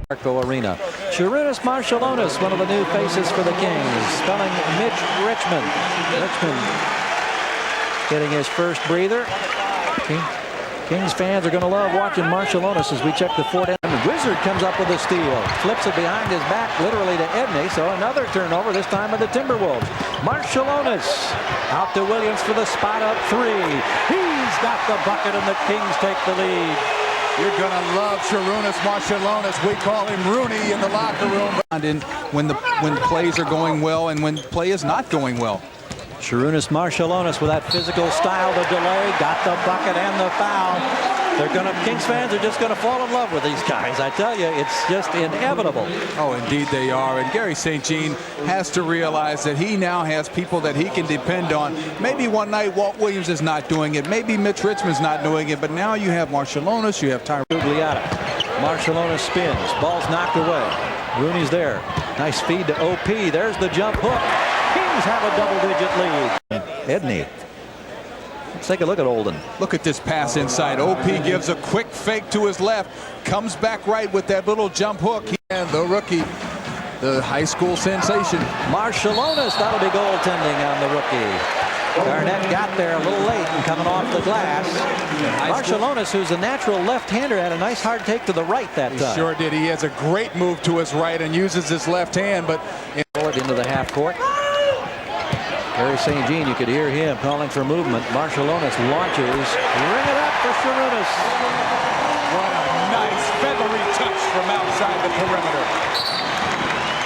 Arena. Sarunas Marciulionis, one of the new faces for the Kings, spelling Mitch Richmond. Richmond getting his first breather. Kings fans are going to love watching Marciulionis as we check the fourth end. Wizard comes up with a steal, flips it behind his back literally to Edney, so another turnover, this time of the Timberwolves. Marciulionis out to Williams for the spot up three. He's got the bucket and the Kings take the lead. You're going to love Sarunas Marciulionis. We call him Rooney in the locker room. And when plays are going well and when play is not going well. Sarunas Marciulionis with that physical style, the delay, got the bucket and the foul. Kings fans are just going to fall in love with these guys. I tell you, it's just inevitable. Oh, indeed they are. And Gary St. Jean has to realize that he now has people that he can depend on. Maybe one night Walt Williams is not doing it. Maybe Mitch Richmond's not doing it. But now you have Marciulionis, you have Tyrone. Marciulionis spins. Ball's knocked away. Rooney's there. Nice feed to OP. There's the jump hook. Kings have a double-digit lead. Edney. Let's take a look at Olden. Look at this pass inside. OP gives a quick fake to his left. Comes back right with that little jump hook. And the rookie, the high school sensation. Marciulionis, that'll be goaltending on the rookie. Garnett got there a little late and coming off the glass. Marciulionis, who's a natural left-hander, had a nice hard take to the right that time. He sure did. He has a great move to his right and uses his left hand, but into the half court. Gary St. Jean, you could hear him calling for movement. Marciulionis launches. Ring it up for Sarunas. What a nice feathery touch from outside the perimeter.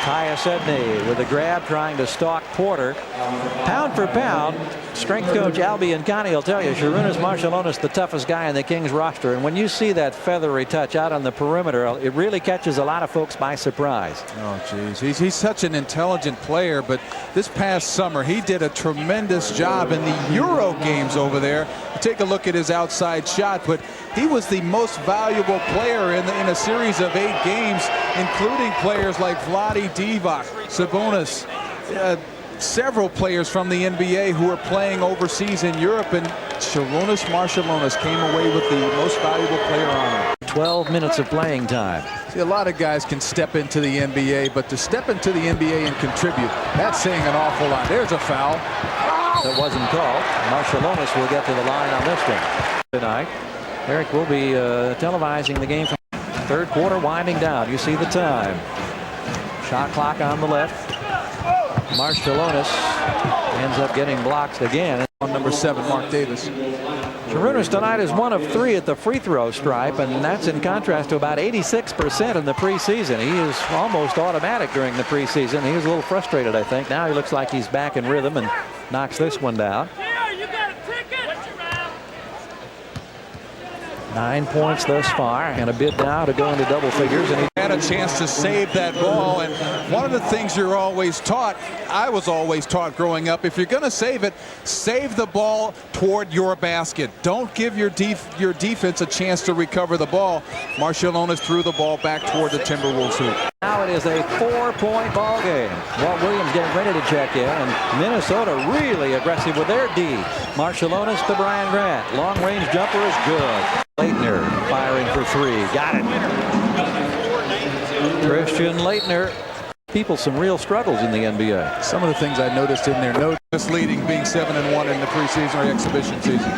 Tyus Edney with a grab trying to stalk Porter. Pound for pound, strength coach Albie and Connie will tell you Sarunas Marciulionis the toughest guy in the Kings roster. And when you see that feathery touch out on the perimeter, it really catches a lot of folks by surprise. Oh, geez. He's such an intelligent player. But this past summer, he did a tremendous job in the Euro games over there. Take a look at his outside shot. But he was the most valuable player in a series of 8 games, including players like Vlade Divac, Sabonis, several players from the NBA who are playing overseas in Europe, and Sarunas Marciulionis came away with the most valuable player honor. 12 minutes of playing time. See, a lot of guys can step into the NBA, but to step into the NBA and contribute, that's saying an awful lot. There's a foul. That wasn't called. Marciulionis will get to the line on this one tonight. Eric will be televising the game from third quarter winding down. You see the time. Shot clock on the left. Marciulionis ends up getting blocked again. On number 7, Mark Davis. Sarunas tonight is 1 of 3 at the free throw stripe, and that's in contrast to about 86% in the preseason. He is almost automatic during the preseason. He was a little frustrated, I think. Now he looks like he's back in rhythm and knocks this one down. 9 points thus far, and a bid now to go into double figures. And he had a chance to save that ball, and one of the things you're always taught, I was always taught growing up, if you're going to save it, save the ball toward your basket. Don't give your defense a chance to recover the ball. Marciulionis threw the ball back toward the Timberwolves hoop. Now it is a 4-point ball game. Walt Williams getting ready to check in, and Minnesota really aggressive with their D. Marciulionis to Brian Grant. Long-range jumper is good. Leitner firing for 3. Got it. Christian Leitner. People some real struggles in the NBA. Some of the things I noticed in their notes, misleading being 7-1 in the preseason or exhibition season.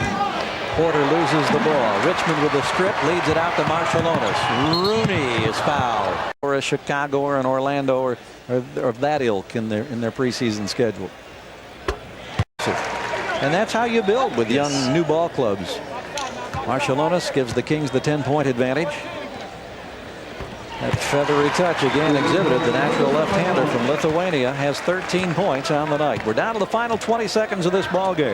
Porter loses the ball. Richmond with the strip leads it out to Marciulionis. Rooney is fouled. Or a Chicago or an Orlando or of that ilk in their preseason schedule. And that's how you build with young new ball clubs. Marciulionis gives the Kings the 10-point advantage. That feathery touch again exhibited. The natural left-hander from Lithuania has 13 points on the night. We're down to the final 20 seconds of this ball game.